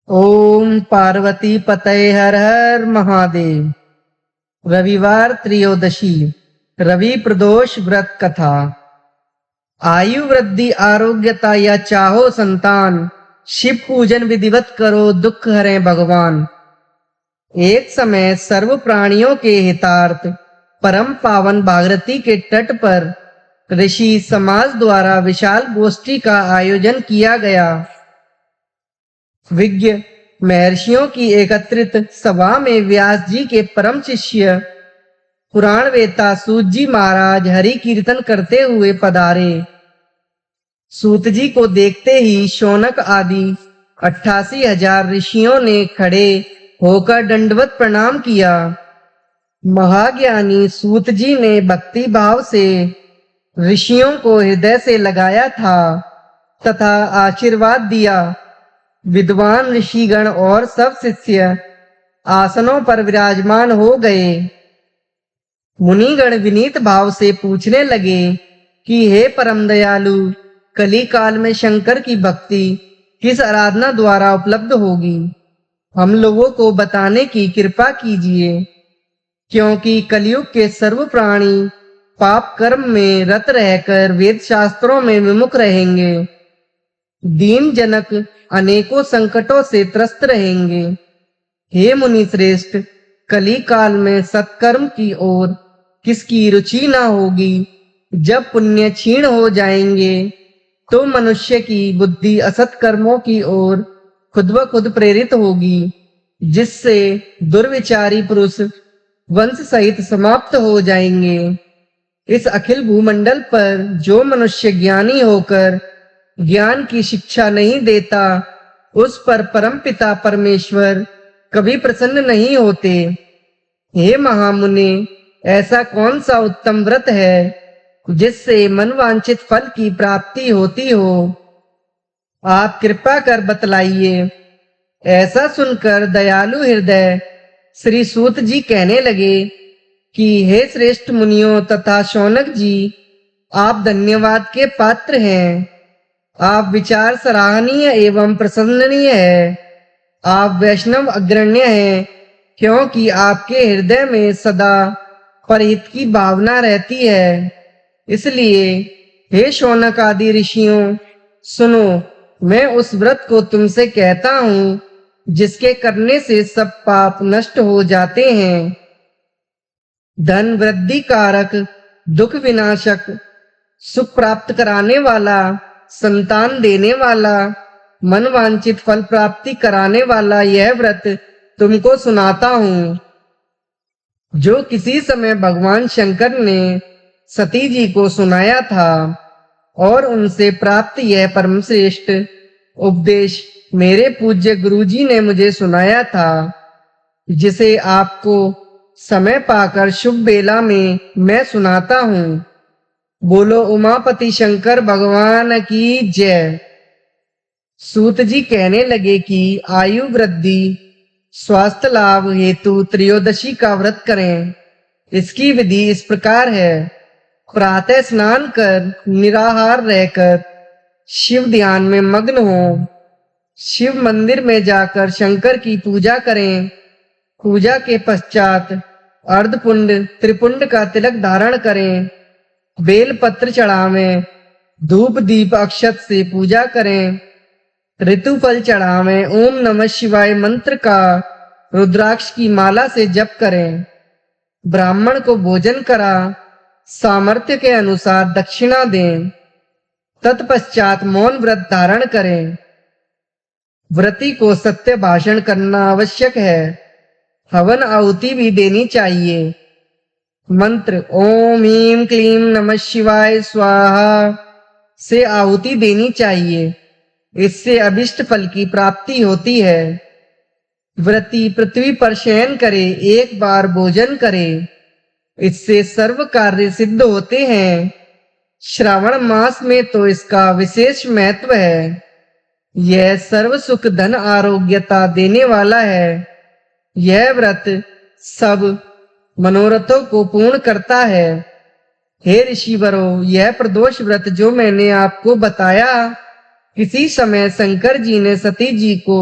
ओम पार्वती पतये हर हर महादेव। रविवार त्रयोदशी, रवि प्रदोष व्रत कथा। आयु वृद्धि आरोग्यता या चाहो संतान, शिव पूजन विधिवत करो दुख हरें भगवान। एक समय सर्व प्राणियों के हितार्थ परम पावन भागीरथी के तट पर ऋषि समाज द्वारा विशाल गोष्ठी का आयोजन किया गया। विज्ञ महर्षियों की एकत्रित सभा में व्यास जी के परम शिष्य पुराण वेता सूत जी महाराज हरि कीर्तन करते हुए पधारे। सूत जी को देखते ही शौनक आदि 88,000 ऋषियों ने खड़े होकर दंडवत प्रणाम किया। महाज्ञानी सूत जी ने भक्ति भाव से ऋषियों को हृदय से लगाया था तथा आशीर्वाद दिया। विद्वान ऋषिगण और सब शिष्य आसनों पर विराजमान हो गए। मुनिगण विनीत भाव से पूछने लगे कि हे परम दयालु, कली काल में शंकर की भक्ति किस आराधना द्वारा उपलब्ध होगी? हम लोगों को बताने की कृपा कीजिए, क्योंकि कलयुग के सर्व प्राणी पाप कर्म में रत रहकर वेद शास्त्रों में विमुख रहेंगे। दीन जनक अनेकों संकटों से त्रस्त रहेंगे। हे मुनि श्रेष्ठ, कली काल में सत्कर्म की ओर किसकी रुचि ना होगी? जब पुण्य क्षीण हो जाएंगे तो मनुष्य की बुद्धि असत कर्मों की ओर खुद ब खुद प्रेरित होगी, जिससे दुर्विचारी पुरुष वंश सहित समाप्त हो जाएंगे। इस अखिल भूमंडल पर जो मनुष्य ज्ञानी होकर ज्ञान की शिक्षा नहीं देता, उस पर परमपिता परमेश्वर कभी प्रसन्न नहीं होते। हे महामुने, ऐसा कौन सा उत्तम व्रत है जिससे मनवांछित फल की प्राप्ति होती हो? आप कृपा कर बतलाइए। ऐसा सुनकर दयालु हृदय श्री सूत जी कहने लगे कि हे श्रेष्ठ मुनियों तथा शौनक जी, आप धन्यवाद के पात्र हैं। आप विचार सराहनीय एवं प्रशंसनीय है। आप वैष्णव अग्रण्य हैं, क्योंकि आपके हृदय में सदा परहित की भावना रहती है। इसलिए हे शौनक आदि ऋषियों, सुनो, मैं उस व्रत को तुमसे कहता हूँ जिसके करने से सब पाप नष्ट हो जाते हैं। धन वृद्धि कारक, दुख विनाशक, सुख प्राप्त कराने वाला, संतान देने वाला, मनवांछित फल प्राप्ति कराने वाला यह व्रत तुमको सुनाता हूँ, जो किसी समय भगवान शंकर ने सती जी को सुनाया था और उनसे प्राप्त यह परम श्रेष्ठ उपदेश मेरे पूज्य गुरु जी ने मुझे सुनाया था, जिसे आपको समय पाकर शुभ बेला में मैं सुनाता हूँ। बोलो उमापति शंकर भगवान की जय। सूत जी कहने लगे कि आयु वृद्धि स्वास्थ्य लाभ हेतु त्रयोदशी का व्रत करें। इसकी विधि इस प्रकार है। प्रातः स्नान कर निराहार रहकर शिव ध्यान में मग्न हो। शिव मंदिर में जाकर शंकर की पूजा करें। पूजा के पश्चात अर्धपुंड त्रिपुंड का तिलक धारण करें। बेल पत्र चढ़ावें। धूप दीप अक्षत से पूजा करें। ऋतु फल चढ़ावें। ओम नमः शिवाय मंत्र का रुद्राक्ष की माला से जप करें। ब्राह्मण को भोजन करा सामर्थ्य के अनुसार दक्षिणा दें। तत्पश्चात मौन व्रत धारण करें। व्रती को सत्य भाषण करना आवश्यक है। हवन आहुति भी देनी चाहिए। मंत्र ओम ह्रीं क्लीं नमः शिवाय स्वाहा से आहुति देनी चाहिए। इससे अभिष्ट फल की प्राप्ति होती है। व्रती पृथ्वी पर शयन करे, एक बार भोजन करे, इससे सर्व कार्य सिद्ध होते हैं। श्रावण मास में तो इसका विशेष महत्व है। यह सर्व सुख धन आरोग्यता देने वाला है। यह व्रत सब मनोरथों को पूर्ण करता है। हे ऋषिवरों, यह प्रदोष व्रत जो मैंने आपको बताया, किसी समय शंकर जी ने सती जी को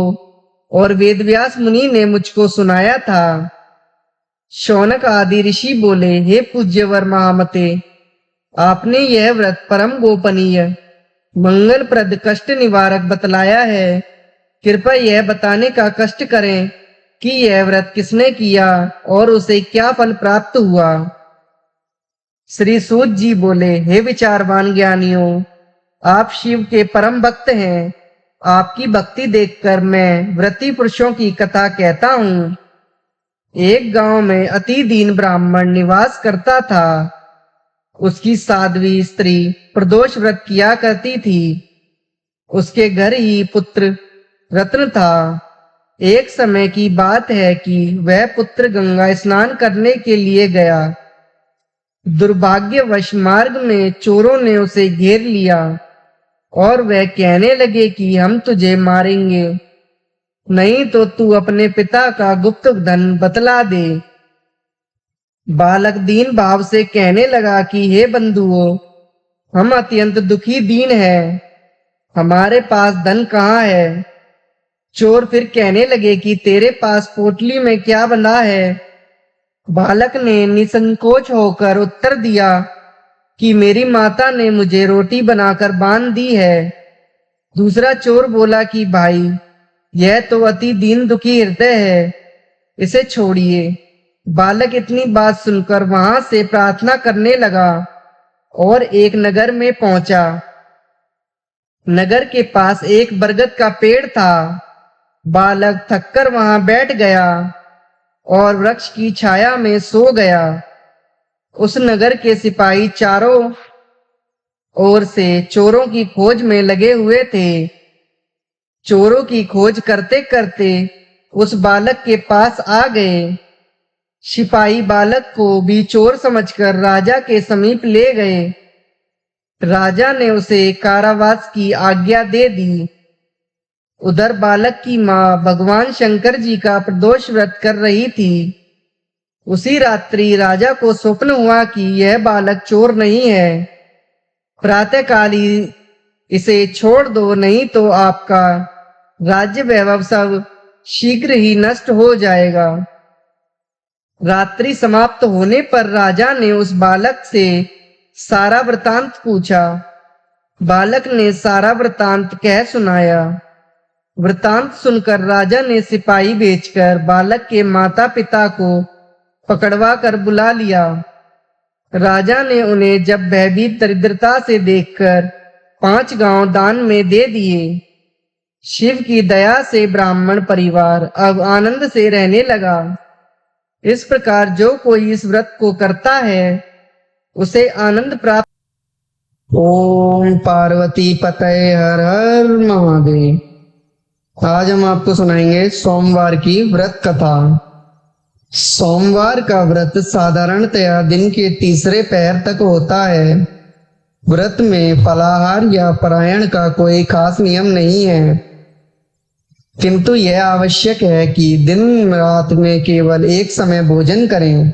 और वेदव्यास मुनि ने मुझको सुनाया था। शौनक आदि ऋषि बोले, हे पूज्यवर महामते, आपने यह व्रत परम गोपनीय, मंगलप्रद, कष्ट निवारक बतलाया है। कृपया यह बताने का कष्ट करें कि यह व्रत किसने किया और उसे क्या फल प्राप्त हुआ। श्री सूत जी बोले, हे विचारवान ज्ञानियों, आप शिव के परम भक्त हैं। आपकी भक्ति देखकर मैं व्रती पुरुषों की कथा कहता हूँ। एक गांव में अति दीन ब्राह्मण निवास करता था। उसकी साध्वी स्त्री प्रदोष व्रत किया करती थी। उसके घर ही पुत्र रत्न था। एक समय की बात है कि वह पुत्र गंगा स्नान करने के लिए गया। दुर्भाग्यवश मार्ग में चोरों ने उसे घेर लिया और वह कहने लगे कि हम तुझे मारेंगे, नहीं तो तू अपने पिता का गुप्त धन बतला दे। बालक दीन भाव से कहने लगा कि हे बंधुओं, हम अत्यंत दुखी दीन हैं, हमारे पास धन कहाँ है। चोर फिर कहने लगे कि तेरे पास पोटली में क्या बंधा है। बालक ने निसंकोच होकर उत्तर दिया कि मेरी माता ने मुझे रोटी बनाकर बांध दी है। दूसरा चोर बोला कि भाई, यह तो अति दीन दुखी हृदय है, इसे छोड़िए। बालक इतनी बात सुनकर वहां से प्रार्थना करने लगा और एक नगर में पहुंचा। नगर के पास एक बरगद का पेड़ था। बालक थककर वहां बैठ गया और वृक्ष की छाया में सो गया। उस नगर के सिपाही चारों ओर से चोरों की खोज में लगे हुए थे। चोरों की खोज करते करते उस बालक के पास आ गए। सिपाही बालक को भी चोर समझकर राजा के समीप ले गए। राजा ने उसे कारावास की आज्ञा दे दी। उधर बालक की मां भगवान शंकर जी का प्रदोष व्रत कर रही थी। उसी रात्रि राजा को स्वप्न हुआ कि यह बालक चोर नहीं है। प्रातःकाल ही इसे छोड़ दो, नहीं तो आपका राज्य वैभव सब शीघ्र ही नष्ट हो जाएगा। रात्रि समाप्त होने पर राजा ने उस बालक से सारा वृतांत पूछा। बालक ने सारा वृतांत कह सुनाया। वृतांत सुनकर राजा ने सिपाही भेजकर बालक के माता पिता को पकड़वा कर बुला लिया। राजा ने उन्हें जब भयभीत दरिद्रता से देखकर 5 गांव दान में दे दिए। शिव की दया से ब्राह्मण परिवार अब आनंद से रहने लगा। इस प्रकार जो कोई इस व्रत को करता है उसे आनंद प्राप्त। ओम पार्वती पतये हर हर महादेव। आज हम आपको सुनाएंगे सोमवार की व्रत कथा। सोमवार का व्रत साधारणतया दिन के तीसरे पहर तक होता है। व्रत में फलाहार या पारायण का कोई खास नियम नहीं है, किंतु यह आवश्यक है कि दिन रात में केवल एक समय भोजन करें।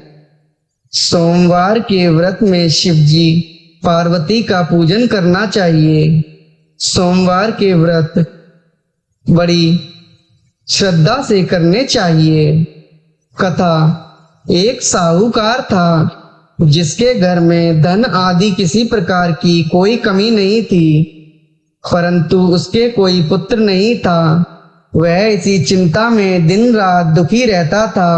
सोमवार के व्रत में शिवजी पार्वती का पूजन करना चाहिए। सोमवार के व्रत बड़ी श्रद्धा से करने चाहिए। कथा। एक साहूकार था जिसके घर में धन आदि किसी प्रकार की कोई कमी नहीं थी, परंतु उसके कोई पुत्र नहीं था। वह इसी चिंता में दिन रात दुखी रहता था।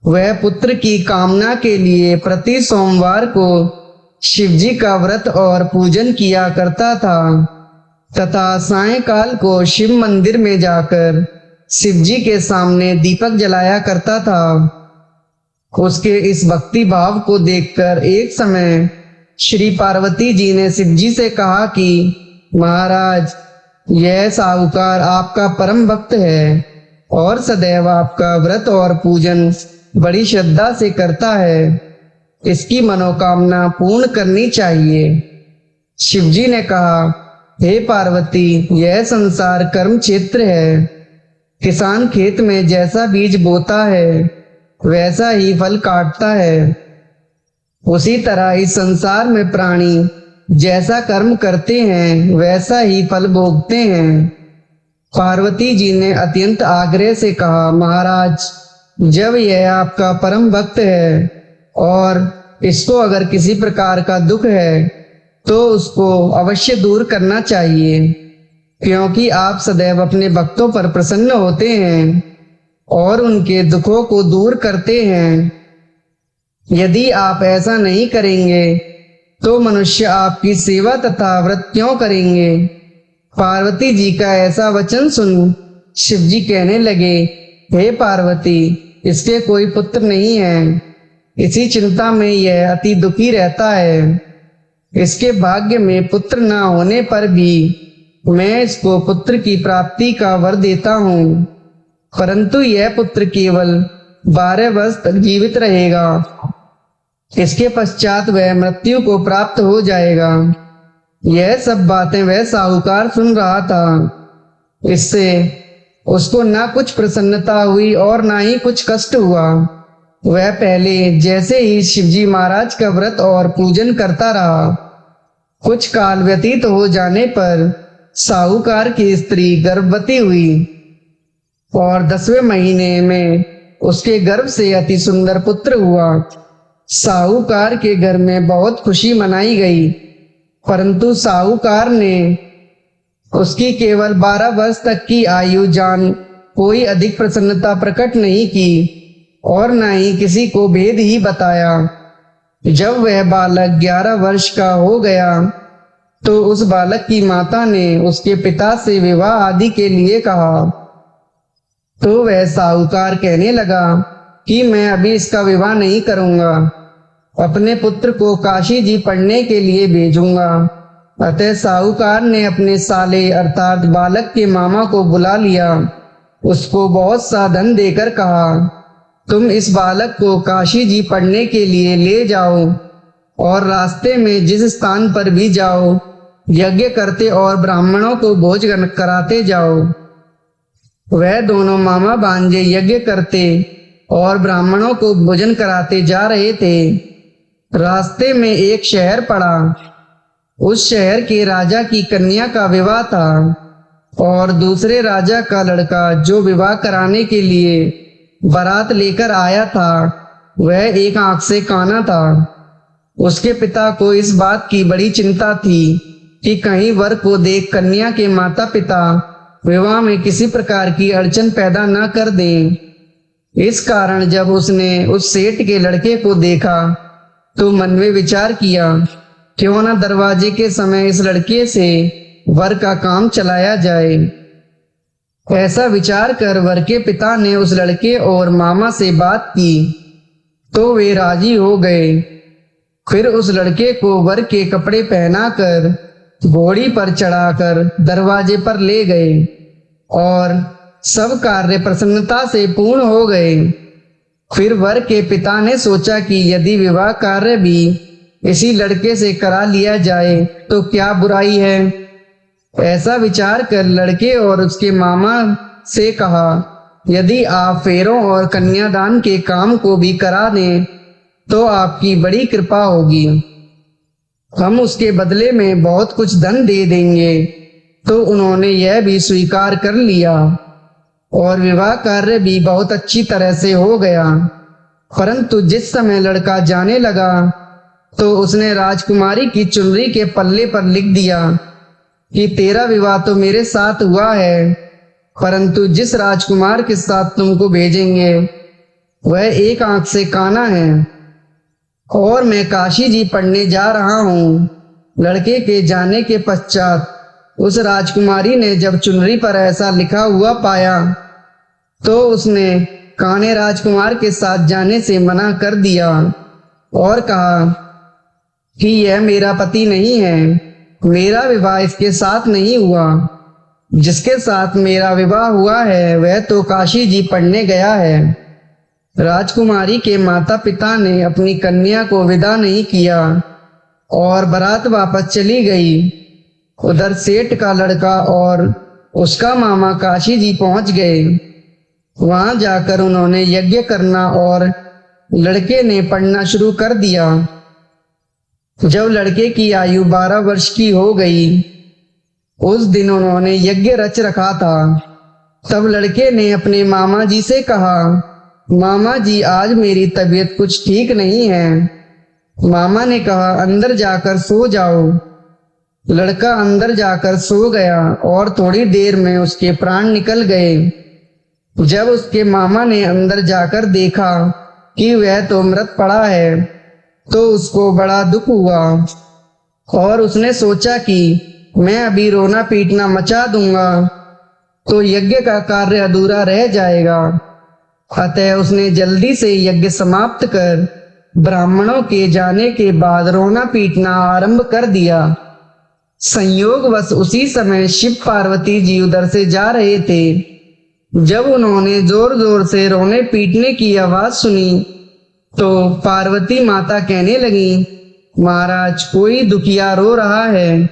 वह पुत्र की कामना के लिए प्रति सोमवार को शिवजी का व्रत और पूजन किया करता था तथा सायंकाल को शिव मंदिर में जाकर शिवजी के सामने दीपक जलाया करता था। उसके इस भक्ति भाव को देखकर एक समय श्री पार्वती जी ने शिवजी से कहा कि महाराज, यह साहूकार आपका परम भक्त है और सदैव आपका व्रत और पूजन बड़ी श्रद्धा से करता है। इसकी मनोकामना पूर्ण करनी चाहिए। शिवजी ने कहा, हे पार्वती, यह संसार कर्म क्षेत्र है। किसान खेत में जैसा बीज बोता है वैसा ही फल काटता है। उसी तरह इस संसार में प्राणी जैसा कर्म करते हैं वैसा ही फल भोगते हैं। पार्वती जी ने अत्यंत आग्रह से कहा, महाराज, जब यह आपका परम भक्त है और इसको अगर किसी प्रकार का दुख है तो उसको अवश्य दूर करना चाहिए, क्योंकि आप सदैव अपने भक्तों पर प्रसन्न होते हैं और उनके दुखों को दूर करते हैं। यदि आप ऐसा नहीं करेंगे तो मनुष्य आपकी सेवा तथा व्रत क्यों करेंगे। पार्वती जी का ऐसा वचन सुन शिव जी कहने लगे, हे पार्वती, इसके कोई पुत्र नहीं है, इसी चिंता में यह अति दुखी रहता है। इसके भाग्य में पुत्र न होने पर भी मैं इसको पुत्र की प्राप्ति का वर देता हूँ, परंतु यह पुत्र केवल 12 वर्ष तक जीवित रहेगा। इसके पश्चात वह मृत्यु को प्राप्त हो जाएगा। यह सब बातें वह साहूकार सुन रहा था। इससे उसको ना कुछ प्रसन्नता हुई और ना ही कुछ कष्ट हुआ। वह पहले जैसे ही शिवजी महाराज का व्रत और पूजन करता रहा। कुछ काल व्यतीत हो जाने पर साहूकार की स्त्री गर्भवती हुई और 10वें महीने में उसके गर्भ से अति सुंदर पुत्र हुआ। साहूकार के घर में बहुत खुशी मनाई गई, परंतु साहूकार ने उसकी केवल 12 वर्ष तक की आयु जान कोई अधिक प्रसन्नता प्रकट नहीं की और न ही किसी को भेद ही बताया। जब वह बालक 11 वर्ष का हो गया तो उस बालक की माता ने उसके पिता से विवाह आदि के लिए कहा। तो वह साहूकार कहने लगा कि मैं अभी इसका विवाह नहीं करूंगा, अपने पुत्र को काशी जी पढ़ने के लिए भेजूंगा। अतः साहूकार ने अपने साले अर्थात बालक के मामा को बुला लिया। उसको बहुत सा धन देकर कहा, तुम इस बालक को काशी जी पढ़ने के लिए ले जाओ और रास्ते में जिस स्थान पर भी जाओ यज्ञ करते और ब्राह्मणों को भोज कराते जाओ। वह दोनों मामा भांजे यज्ञ करते और ब्राह्मणों को भोजन कराते जा रहे थे। रास्ते में एक शहर पड़ा। उस शहर के राजा की कन्या का विवाह था और दूसरे राजा का लड़का जो विवाह कराने के लिए बारात लेकर आया था वह एक आंख से काना था। उसके पिता को इस बात की बड़ी चिंता थी कि कहीं वर को देख कन्या के माता पिता विवाह में किसी प्रकार की अड़चन पैदा न कर दें। इस कारण जब उसने उस सेठ के लड़के को देखा तो मन में विचार किया, क्यों न दरवाजे के समय इस लड़के से वर का काम चलाया जाए। ऐसा विचार कर वर के पिता ने उस लड़के और मामा से बात की तो वे राजी हो गए। फिर उस लड़के को वर के कपड़े पहनाकर घोड़ी पर चढ़ाकर दरवाजे पर ले गए और सब कार्य प्रसन्नता से पूर्ण हो गए। फिर वर के पिता ने सोचा कि यदि विवाह कार्य भी इसी लड़के से करा लिया जाए तो क्या बुराई है। ऐसा विचार कर लड़के और उसके मामा से कहा, यदि आप फेरों और कन्यादान के काम को भी करा दें तो आपकी बड़ी कृपा होगी, हम उसके बदले में बहुत कुछ धन दे देंगे। तो उन्होंने यह भी स्वीकार कर लिया और विवाह कार्य भी बहुत अच्छी तरह से हो गया। परंतु जिस समय लड़का जाने लगा तो उसने राजकुमारी की चुनरी के पल्ले पर लिख दिया कि तेरा विवाह तो मेरे साथ हुआ है, परंतु जिस राजकुमार के साथ तुमको भेजेंगे वह एक आंख से काना है और मैं काशी जी पढ़ने जा रहा हूँ। लड़के के जाने के पश्चात उस राजकुमारी ने जब चुनरी पर ऐसा लिखा हुआ पाया तो उसने काने राजकुमार के साथ जाने से मना कर दिया और कहा कि यह मेरा पति नहीं है, मेरा विवाह इसके साथ नहीं हुआ। जिसके साथ मेरा विवाह हुआ है वह तो काशी जी पढ़ने गया है। राजकुमारी के माता पिता ने अपनी कन्या को विदा नहीं किया और बारात वापस चली गई। उधर सेठ का लड़का और उसका मामा काशी जी पहुंच गए। वहां जाकर उन्होंने यज्ञ करना और लड़के ने पढ़ना शुरू कर दिया। जब लड़के की आयु 12 वर्ष की हो गई उस दिन उन्होंने यज्ञ रच रखा था। तब लड़के ने अपने मामा जी से कहा, मामा जी आज मेरी तबीयत कुछ ठीक नहीं है। मामा ने कहा, अंदर जाकर सो जाओ। लड़का अंदर जाकर सो गया और थोड़ी देर में उसके प्राण निकल गए। जब उसके मामा ने अंदर जाकर देखा कि वह तो मृत पड़ा है, तो उसको बड़ा दुख हुआ और उसने सोचा कि मैं अभी रोना पीटना मचा दूंगा तो यज्ञ का कार्य अधूरा रह जाएगा। अतः उसने जल्दी से यज्ञ समाप्त कर ब्राह्मणों के जाने के बाद रोना पीटना आरंभ कर दिया। संयोगवश उसी समय शिव पार्वती जी उधर से जा रहे थे। जब उन्होंने जोर जोर से रोने पीटने की आवाज सुनी तो पार्वती माता कहने लगी, महाराज कोई दुखिया रो रहा है,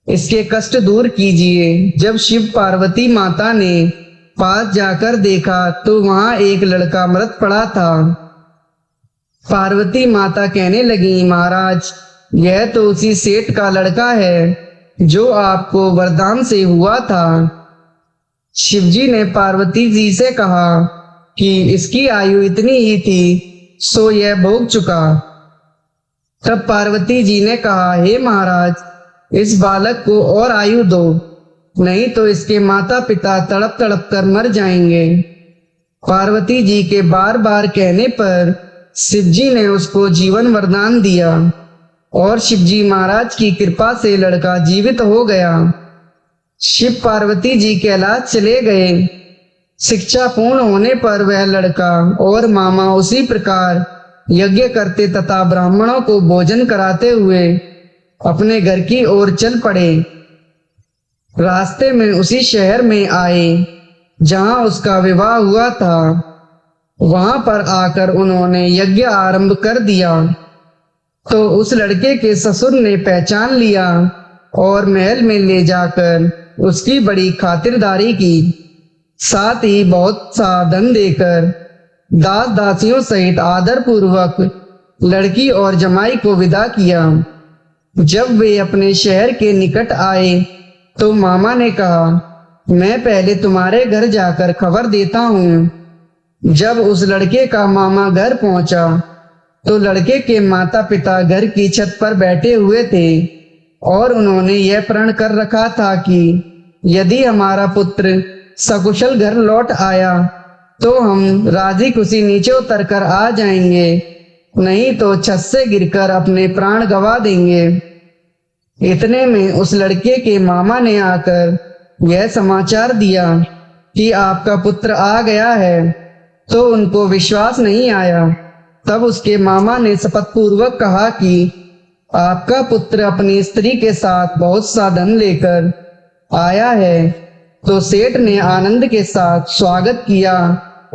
इसके कष्ट दूर कीजिए। जब शिव पार्वती माता ने पास जाकर देखा तो वहां एक लड़का मृत पड़ा था। पार्वती माता कहने लगी, महाराज यह तो उसी सेठ का लड़का है जो आपको वरदान से हुआ था। शिवजी ने पार्वती जी से कहा कि इसकी आयु इतनी ही थी, सो यह भोग चुका। तब पार्वती जी ने कहा, हे महाराज इस बालक को और आयु दो, नहीं तो इसके माता पिता तड़प तड़प कर मर जाएंगे। पार्वती जी के बार बार कहने पर शिवजी ने उसको जीवन वरदान दिया और शिवजी महाराज की कृपा से लड़का जीवित हो गया। शिव पार्वती जी कैलाश चले गए। शिक्षा पूर्ण होने पर वह लड़का और मामा उसी प्रकार यज्ञ करते तथा ब्राह्मणों को भोजन कराते हुए अपने घर की ओर चल पड़े। रास्ते में उसी शहर में आए जहां उसका विवाह हुआ था। वहां पर आकर उन्होंने यज्ञ आरंभ कर दिया तो उस लड़के के ससुर ने पहचान लिया और महल में ले जाकर उसकी बड़ी खातिरदारी की। साथ ही बहुत सा धन देकर दास दासियों सहित आदर पूर्वक लड़की और जमाई को विदा किया। जब वे अपने शहर के निकट आए तो मामा ने कहा, मैं पहले तुम्हारे घर जाकर खबर देता हूँ। जब उस लड़के का मामा घर पहुंचा तो लड़के के माता पिता घर की छत पर बैठे हुए थे और उन्होंने यह प्रण कर रखा था कि यदि हमारा पुत्र सकुशल घर लौट आया तो हम राजी खुशी नीचे उतर कर आ जाएंगे, नहीं तो छत से गिरकर अपने प्राण गंवा देंगे। इतने में उस लड़के के मामा ने आकर यह समाचार दिया कि आपका पुत्र आ गया है, तो उनको विश्वास नहीं आया। तब उसके मामा ने शपथ पूर्वक कहा कि आपका पुत्र अपनी स्त्री के साथ बहुत सा धन लेकर आया है। तो सेठ ने आनंद के साथ स्वागत किया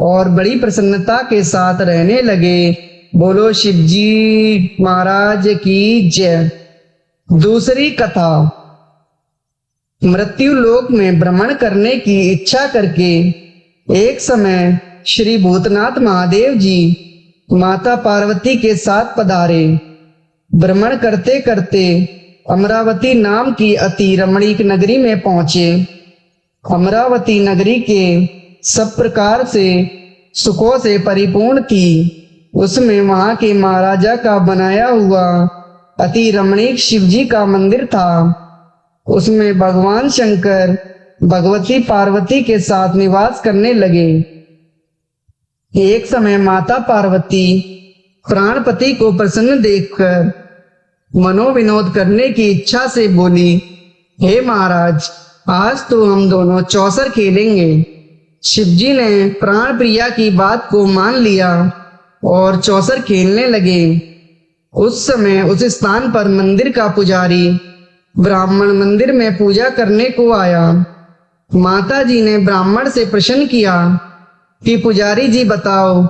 और बड़ी प्रसन्नता के साथ रहने लगे। बोलो शिवजी महाराज की जय। दूसरी कथा। मृत्यु लोक में भ्रमण करने की इच्छा करके एक समय श्री भूतनाथ महादेव जी माता पार्वती के साथ पधारे। भ्रमण करते करते अमरावती नाम की अति रमणीक नगरी में पहुंचे। अमरावती नगरी के सब प्रकार से सुखों से परिपूर्ण थी। उसमें वहां के महाराजा का बनाया हुआ अति रमणीक शिवजी का मंदिर था। उसमें भगवान शंकर भगवती पार्वती के साथ निवास करने लगे। एक समय माता पार्वती प्राणपति को प्रसन्न देखकर मनोविनोद करने की इच्छा से बोली, हे महाराज आज तो हम दोनों चौसर खेलेंगे। शिवजी ने प्राण प्रिया की बात को मान लिया और चौसर खेलने लगे। उस समय उस स्थान पर मंदिर का पुजारी ब्राह्मण मंदिर में पूजा करने को आया। माता जी ने ब्राह्मण से प्रश्न किया कि पुजारी जी बताओ,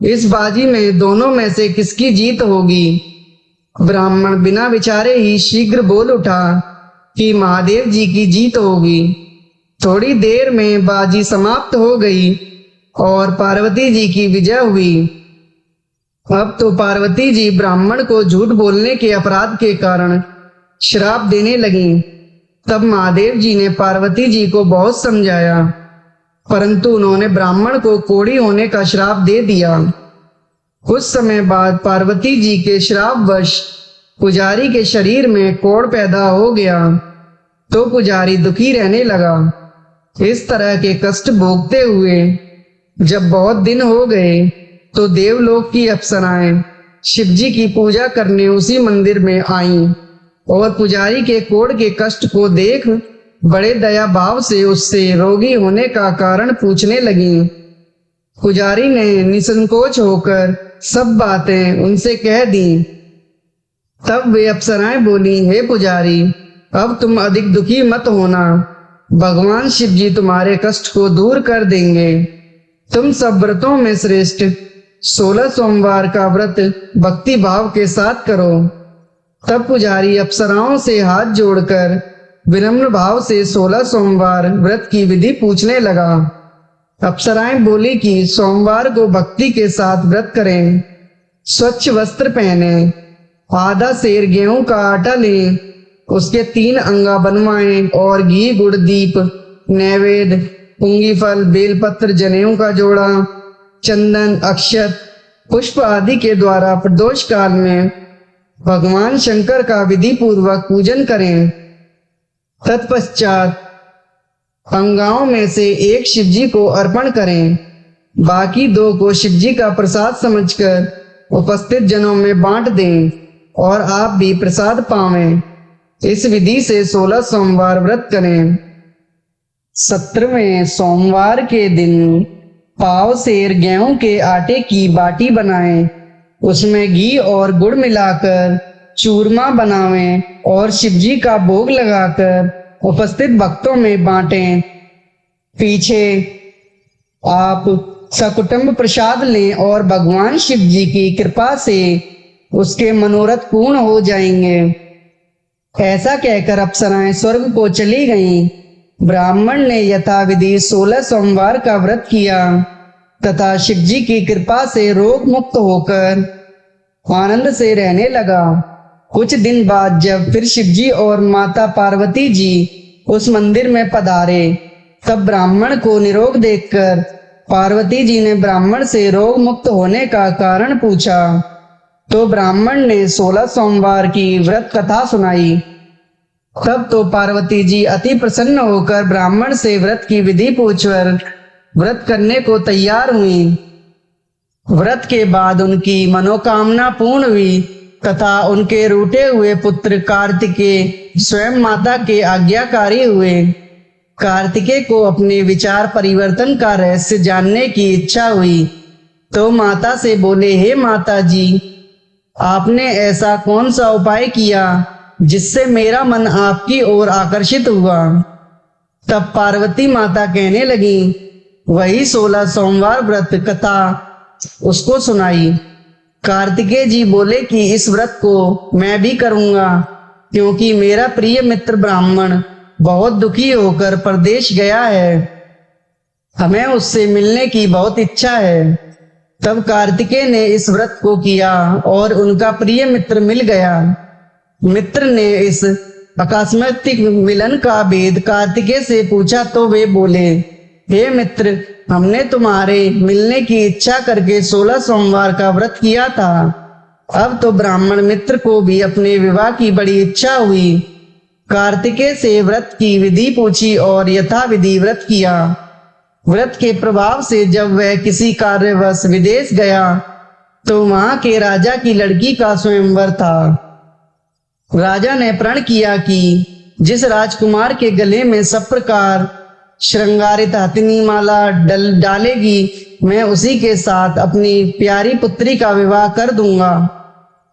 इस बाजी में दोनों में से किसकी जीत होगी। ब्राह्मण बिना विचारे ही शीघ्र बोल उठा कि महादेव जी की जीत होगी। थोड़ी देर में बाजी समाप्त हो गई और पार्वती जी की विजय हुई। अब तो पार्वती जी ब्राह्मण को झूठ बोलने के अपराध के कारण श्राप देने लगी। तब महादेव जी ने पार्वती जी को बहुत समझाया, परंतु उन्होंने ब्राह्मण को कोढ़ी होने का श्राप दे दिया। कुछ समय बाद पार्वती जी के श्रापवश पुजारी के शरीर में कोढ़ पैदा हो गया, तो पुजारी दुखी रहने लगा। इस तरह के कष्ट भोगते हुए जब बहुत दिन हो गए, तो देवलोक की अप्सराएं शिव जी की पूजा करने उसी मंदिर में आईं और पुजारी के कोढ़ के कष्ट को देख बड़े दया भाव से उससे रोगी होने का कारण पूछने लगी। पुजारी ने निसंकोच होकर सब बातें उनसे कह दी। तब वे अप्सराएं बोली, हे पुजारी, अब तुम अधिक दुखी मत होना, भगवान शिव जी तुम्हारे कष्ट को दूर कर देंगे। तुम सब व्रतों में श्रेष्ठ 16 सोमवार का व्रत भक्ति भाव के साथ करो। तब पुजारी अप्सराओं से हाथ जोड़कर विनम्र भाव से 16 सोमवार व्रत की विधि पूछने लगा। अप्सराएं बोली कि सोमवार को भक्ति के साथ व्रत करें, स्वच्छ वस्त्र पहने, आधा सेर गेहूं का आटा लें, उसके 3 अंगा बनवाएं और घी गुड़ दीप नैवेद्य पुंगी फल बेलपत्र जनेऊ का जोड़ा चंदन अक्षत पुष्प आदि के द्वारा प्रदोष काल में भगवान शंकर का विधि पूर्वक पूजन करें। तत्पश्चात अंगाओं में से एक शिव जी को अर्पण करें, बाकी 2 को शिव जी का प्रसाद समझकर उपस्थित जनों में बांट दें और आप भी प्रसाद पावें। इस विधि से 16 सोमवार व्रत करें। 17वें सोमवार के दिन पाव सेर गेहूं के आटे की बाटी बनाएं, उसमें घी और गुड़ मिलाकर चूरमा बनावें और शिव जी का भोग लगाकर उपस्थित भक्तों में बांटें। पीछे आप सकुटुंब प्रसाद लें और भगवान शिव जी की कृपा से उसके मनोरथ पूर्ण हो जाएंगे। ऐसा कहकर अप्सराएं स्वर्ग को चली गईं। ब्राह्मण ने यथाविधि 16 सोमवार का व्रत किया तथा शिव जी की कृपा से रोग मुक्त होकर आनंद से रहने लगा। कुछ दिन बाद जब फिर शिव जी और माता पार्वती जी उस मंदिर में पधारे, तब ब्राह्मण को निरोग देखकर पार्वती जी ने ब्राह्मण से रोग मुक्त होने का कारण पूछा, तो ब्राह्मण ने 16 सोमवार की व्रत कथा सुनाई। तब तो पार्वती जी अति प्रसन्न होकर ब्राह्मण से व्रत की विधि पूछकर व्रत करने को तैयार हुई। व्रत के बाद उनकी मनोकामना पूर्ण हुई तथा उनके रूठे हुए पुत्र कार्तिकेय स्वयं माता के आज्ञाकारी हुए। कार्तिकेय को अपने विचार परिवर्तन का रहस्य जानने की इच्छा हुई, तो माता से बोले, हे माता जी, आपने ऐसा कौन सा उपाय किया जिससे मेरा मन आपकी ओर आकर्षित हुआ। तब पार्वती माता कहने लगी, वही 16 सोमवार व्रत कथा उसको सुनाई। कार्तिकेय जी बोले कि इस व्रत को मैं भी करूंगा, क्योंकि मेरा प्रिय मित्र ब्राह्मण बहुत दुखी होकर परदेश गया है, हमें उससे मिलने की बहुत इच्छा है। तब कार्तिकेय ने इस व्रत को किया और उनका प्रिय मित्र मिल गया। मित्र ने इस आकस्मिक मिलन का भेद कार्तिकेय से पूछा, तो वे बोले, हे मित्र, हमने तुम्हारे मिलने की इच्छा करके 16 सोमवार का व्रत किया था। अब तो ब्राह्मण मित्र को भी अपने विवाह की बड़ी इच्छा हुई। कार्तिकेय से व्रत की विधि पूछी और यथाविधि व्रत किया। व्रत के प्रभाव से जब वह किसी कार्यवश विदेश गया, तो वहां के राजा की लड़की का स्वयंवर था। राजा ने प्रण किया कि जिस राजकुमार के गले में सब प्रकार श्रृंगारित हथिनी माला डालेगी, मैं उसी के साथ अपनी प्यारी पुत्री का विवाह कर दूंगा।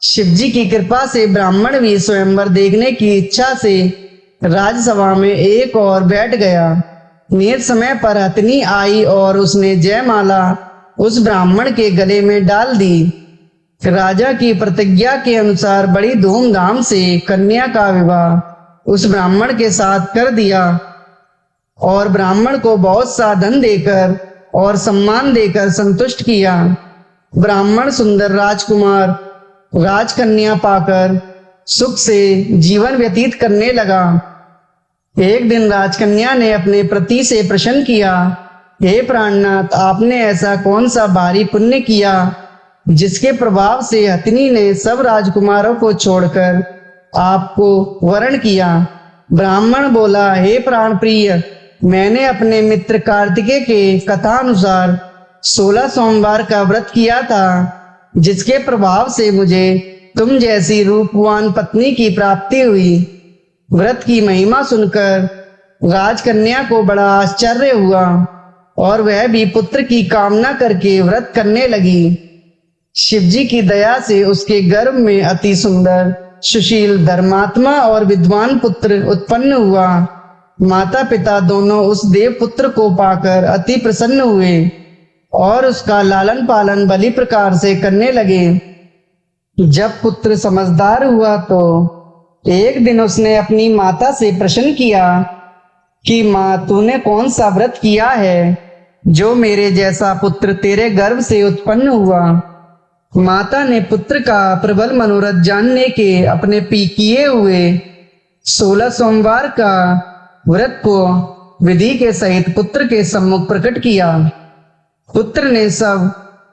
शिवजी की कृपा से ब्राह्मण भी स्वयंवर देखने की इच्छा से राजसभा में एक और बैठ गया। नियत समय पर हथिनी आई और उसने जयमाला उस ब्राह्मण के गले में डाल दी। राजा की प्रतिज्ञा के अनुसार बड़ी धूमधाम से कन्या का विवाह उस ब्राह्मण के साथ कर दिया और ब्राह्मण को बहुत सा धन देकर और सम्मान देकर संतुष्ट किया। ब्राह्मण सुंदर राजकुमार राजकन्या पाकर सुख से जीवन व्यतीत करने लगा। एक दिन राजकन्या ने अपने पति से प्रश्न किया, हे प्राणनाथ, आपने ऐसा कौन सा भारी पुण्य किया जिसके प्रभाव से हथिनी ने सब राजकुमारों को छोड़कर आपको वरण किया। ब्राह्मण बोला, हे प्राण प्रिय, मैंने अपने मित्र कार्तिकेय के कथानुसार 16 सोमवार का व्रत किया था, जिसके प्रभाव से मुझे तुम जैसी रूपवान पत्नी की प्राप्ति हुई। व्रत की महिमा सुनकर राजकन्या को बड़ा आश्चर्य हुआ और वह भी पुत्र की कामना करके व्रत करने लगी। शिवजी की दया से उसके गर्भ में अति सुंदर, सुशील, धर्मात्मा और विद्वान पुत्र उत्पन्न हुआ। माता पिता दोनों उस देव पुत्र को पाकर अति प्रसन्न हुए और उसका लालन पालन भली प्रकार से करने लगे। जब पुत्र समझदार हुआ तो एक दिन उसने अपनी माता से प्रश्न किया कि माँ, तूने कौन सा व्रत किया है जो मेरे जैसा पुत्र तेरे गर्भ से उत्पन्न हुआ। माता ने पुत्र का प्रबल मनोरथ जानने के अपने किए हुए 16 सोमवार का व्रत को विधि के सहित पुत्र के सम्मुख प्रकट किया। पुत्र ने सब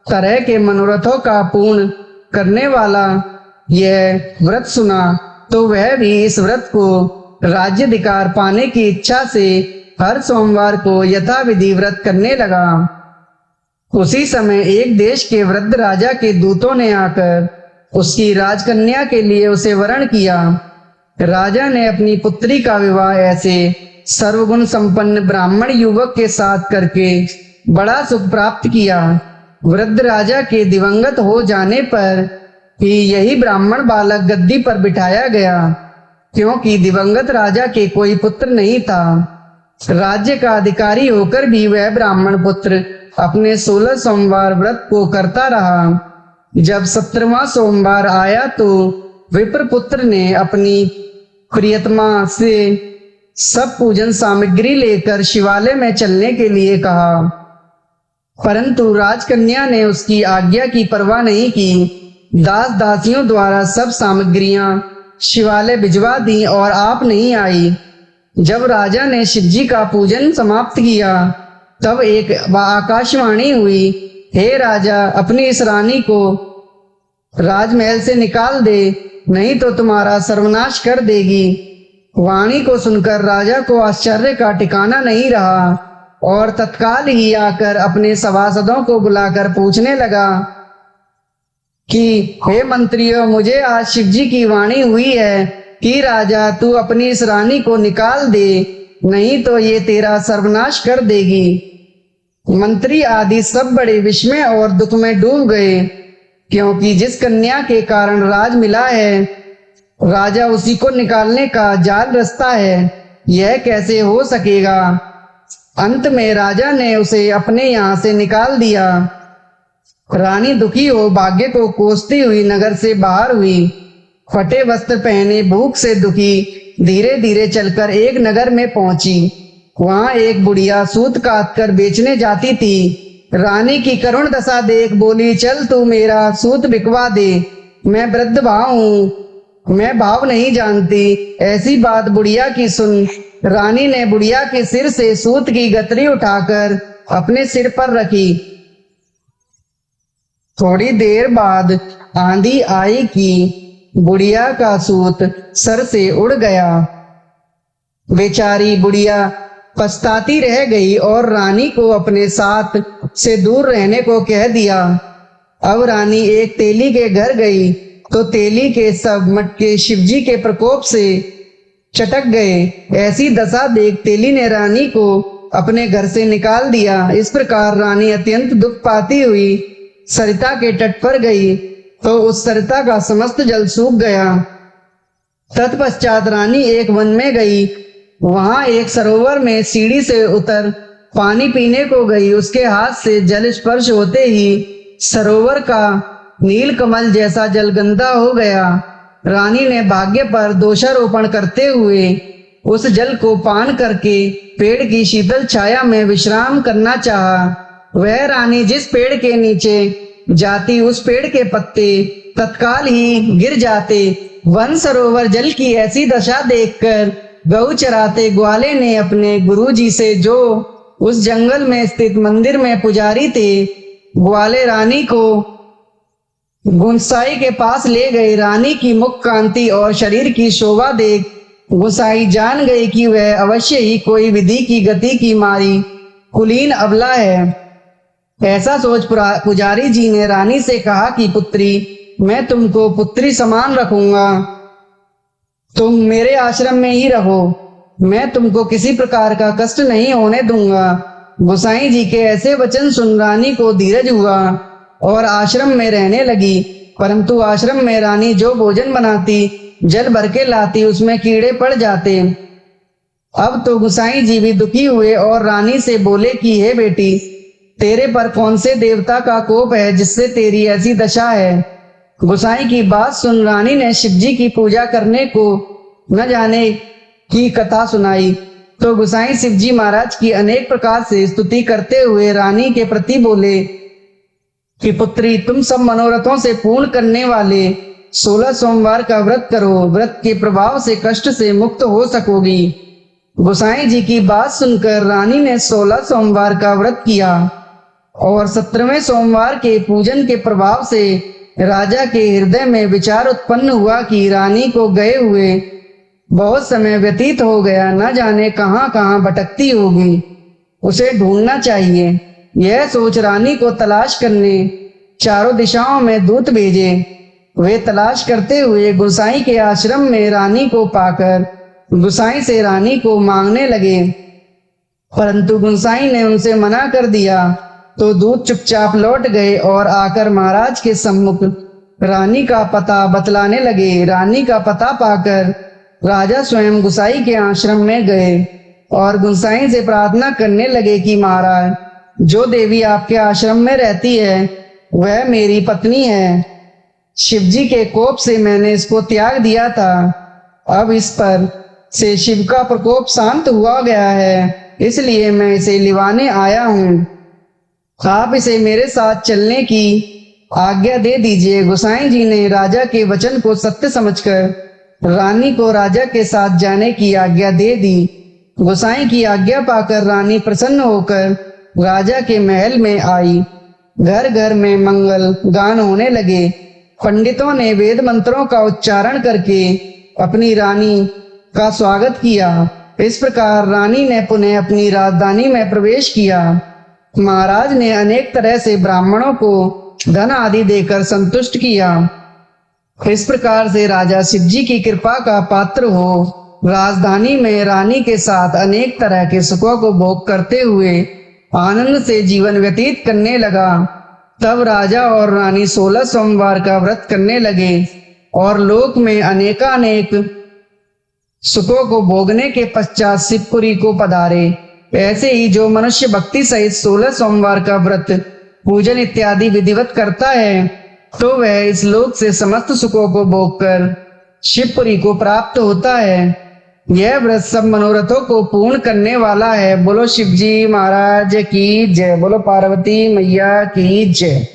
तरह के मनोरथों का पूर्ण करने वाला यह व्रत सुना तो वह भी इस व्रत को राज्याधिकार पाने की इच्छा से हर सोमवार को यथाविधि व्रत करने लगा। उसी समय एक देश के वृद्ध राजा के दूतों ने आकर उसकी राजकन्या के लिए उसे वरण किया। राजा ने अपनी पुत्री का विवाह ऐसे सर्वगुण संपन्न ब्राह्मण युवक के साथ करके बड़ा सुख प्राप्त किया। वृद्ध राजा के दिवंगत हो जाने पर ही यही ब्राह्मण बालक गद्दी पर बिठाया गया, क्योंकि दिवंगत राजा के कोई पुत्र नहीं था। राज्य का अधिकारी होकर भी वह ब्राह्मण पुत्र अपने 16 सोमवार व्रत को करता रहा। जब 17वां सोमवार आया तो विप्र पुत्र ने अपनी प्रियतमा से सब पूजन सामग्री लेकर शिवालय में चलने के लिए कहा, परंतु राजकन्या ने उसकी आज्ञा की परवाह नहीं की। दास दासियों द्वारा सब सामग्रियां शिवालय भिजवा दी और आप नहीं आई। जब राजा ने शिवजी का पूजन समाप्त किया तब एक आकाशवाणी हुई, हे राजा, अपनी इस रानी को राजमहल से निकाल दे, नहीं तो तुम्हारा सर्वनाश कर देगी। वाणी को सुनकर राजा को आश्चर्य का ठिकाना नहीं रहा और तत्काल ही आकर अपने सभासदों को बुलाकर पूछने लगा कि हे मंत्रियों, मुझे आज शिवजी की वाणी हुई है कि राजा, तू अपनी इस रानी को निकाल दे, नहीं तो ये तेरा सर्वनाश कर देगी। मंत्री आदि सब बड़े विस्मय और दुख में डूब गए, क्योंकि जिस कन्या के कारण राज मिला है, राजा उसी को निकालने का जाल रचता है, यह कैसे हो सकेगा। अंत में राजा ने उसे अपने यहाँ से निकाल दिया। रानी दुखी हो भाग्य को कोसती हुई नगर से बाहर हुई। फटे वस्त्र पहने, भूख से दुखी, धीरे धीरे चलकर एक नगर में पहुंची। वहां एक बुढ़िया सूत काट कर बेचने जाती थी। रानी की करुण दशा देख बोली, चल तू मेरा सूत बिकवा दे, मैं वृद्ध भाव हूँ, मैं भाव नहीं जानती। ऐसी बात बुढ़िया की सुन रानी ने बुढ़िया के सिर से सूत की गतरी उठाकर अपने सिर पर रखी। थोड़ी देर बाद आंधी आई कि बुढ़िया का सूत सर से उड़ गया। बेचारी बुढ़िया पछताती रह गई और रानी को अपने साथ से दूर रहने को कह दिया। अब रानी एक तेली के घर गई तो तेली के सब मटके शिवजी के प्रकोप से चटक गए। ऐसी दशा देख तेली ने रानी को अपने घर से निकाल दिया। इस प्रकार रानी अत्यंत दुख पाती हुई सरिता के तट पर गई तो उस सरिता का समस्त जल सूख गया। तत्पश्चात रानी एक वन में गई। वहां एक सरोवर में सीढ़ी से उतर पानी पीने को गई। उसके हाथ से जल स्पर्श होते ही सरोवर का नील कमल जैसा जल गंदा हो गया। रानी ने भाग्य पर दोषारोपण करते हुए उस जल को पान करके पेड़ की शीतल छाया में विश्राम करना चाहा। वह रानी जिस पेड़ के नीचे जाती उस पेड़ के पत्ते तत्काल ही गिर जाते। वन सरोवर जल की ऐसी दशा देखकर गऊ चराते ग्वाले ने अपने गुरुजी से, जो उस जंगल में स्थित मंदिर में पुजारी थे, ग्वाले रानी को गुंसाई के पास ले गए। रानी की मुख कांति और शरीर की शोभा देख गुंसाई जान गई कि वह अवश्य ही कोई विधि की गति की मारी कुलीन अबला है। ऐसा सोच पुजारी जी ने रानी से कहा कि पुत्री, मैं तुमको पुत्री समान रखूंगा, तुम मेरे आश्रम में ही रहो, मैं तुमको किसी प्रकार का कष्ट नहीं होने दूंगा। गोसाई जी के ऐसे वचन सुन रानी को धीरज हुआ और आश्रम में रहने लगी। परंतु आश्रम में रानी जो भोजन बनाती, जल भर के लाती, उसमें कीड़े पड़ जाते। अब तो गोसाई जी भी दुखी हुए और रानी से बोले कि हे बेटी, तेरे पर कौन से देवता का कोप है जिससे तेरी ऐसी दशा है। गोसाई की बात सुन रानी ने शिव जी की पूजा करने को न जाने की कथा सुनाई। तो गोसाई शिव जी महाराज की अनेक प्रकार से स्तुति करते हुए रानी के प्रति बोले कि पुत्री, तुम सब मनोरथों से पूर्ण करने वाले 16 सोमवार का व्रत करो, व्रत के प्रभाव से कष्ट से मुक्त हो सकोगी। गोसाई जी की बात सुनकर रानी ने 16 सोमवार का व्रत किया और 17वें सोमवार के पूजन के प्रभाव से राजा के हृदय में विचार उत्पन्न हुआ कि रानी को गए हुए बहुत समय व्यतीत हो गया, न जाने कहां कहां भटकती होगी, उसे ढूंढना चाहिए। यह सोच रानी को तलाश करने चारों दिशाओं में दूत भेजे। वे तलाश करते हुए गोसाई के आश्रम में रानी को पाकर गोसाई से रानी को मांगने लगे, परंतु गोसाई ने उनसे मना कर दिया। तो दूत चुपचाप लौट गए और आकर महाराज के सम्मुख रानी का पता बतलाने लगे। रानी का पता पाकर राजा स्वयं गोसाई के आश्रम में गए और गोसाई से प्रार्थना करने लगे कि महाराज, जो देवी आपके आश्रम में रहती है वह मेरी पत्नी है। शिवजी के कोप से मैंने इसको त्याग दिया था, अब इस पर से शिव का प्रकोप शांत हुआ गया है, इसलिए मैं इसे लिवाने आया हूँ। आप इसे मेरे साथ चलने की आज्ञा दे दीजिए। गोसाई जी ने राजा के वचन को सत्य समझकर रानी को राजा के साथ जाने की आज्ञा दे दी। गोसाई की आज्ञा पाकर रानी प्रसन्न होकर राजा के महल में आई। घर घर में मंगल गान होने लगे। पंडितों ने वेद मंत्रों का उच्चारण करके अपनी रानी का स्वागत किया। इस प्रकार रानी ने पुनः अपनी राजधानी में प्रवेश किया। महाराज ने अनेक तरह से ब्राह्मणों को धन आदि देकर संतुष्ट किया। इस प्रकार से राजा शिव जी की कृपा का पात्र हो राजधानी में रानी के साथ अनेक तरह के सुखों को भोग करते हुए आनंद से जीवन व्यतीत करने लगा। तब राजा और रानी 16 सोमवार का व्रत करने लगे और लोक में अनेकानेक सुखों को भोगने के पश्चात शिवपुरी को पधारे। ऐसे ही जो मनुष्य भक्ति सहित 16 सोमवार का व्रत, पूजन इत्यादि विधिवत करता है, तो वह इस लोक से समस्त सुखों को भोगकर शिवपुरी को प्राप्त होता है। यह व्रत सब मनोरथों को पूर्ण करने वाला है। बोलो शिव जी महाराज की जय, बोलो पार्वती मैया की जय।